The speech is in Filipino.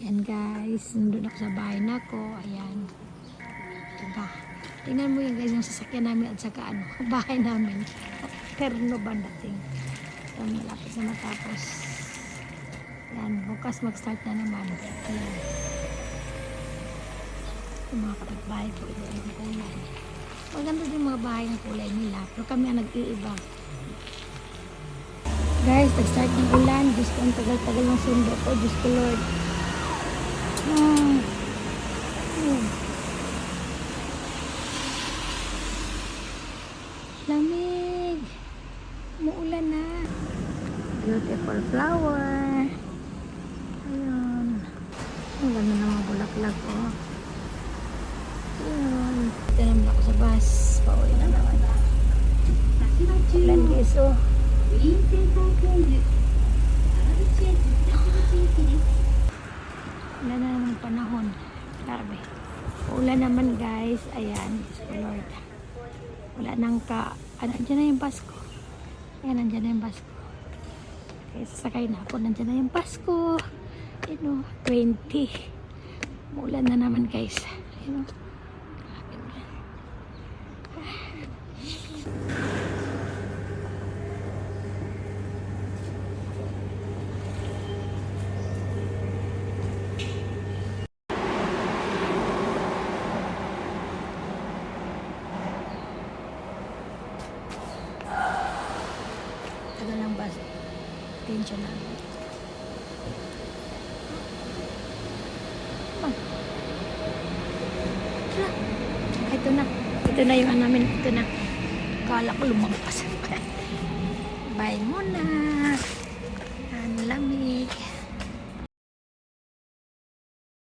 Ayan guys, nandun ako sa bahay na ko. Ayan. Diba? Tingnan mo yung guys, yung sasakyan namin at saka ano, bahay namin. Terno ba dating? Ayan, malapit na matapos. Ayan, bukas mag-start na naman. Ayan. Yung mga kapitbahay ko, ito yung kulay. Maganda din mga bahay ng kulay nila. Pero kami ang nag-iiba. Guys, nag-start ng ulan. Diyos ko, ang tagal-tagal ng sundo ko. Diyos ko, Lord. Lamig. Muulan na. Beautiful flower. Ayun. Ang ganda ng mga bulaklak ko. Ayun. Dito naman ako sa bus. Pauwi na naman. Ulan guys, oh. Wala na naman panahon. Grabe. Ulan naman guys. Ayan. Lord. Wala nang andyan na yung bus ko. Ayan, andyan na yung bus ko. Okay, sasakay na ako. Nandyan na yung bus ko. Ayan o, 20. Ulan na naman guys. Ayan o. Tagal ng bus. Tension na. Ito na. Ito na yung namin. Ito na. Kala ko lumampas. Bye muna.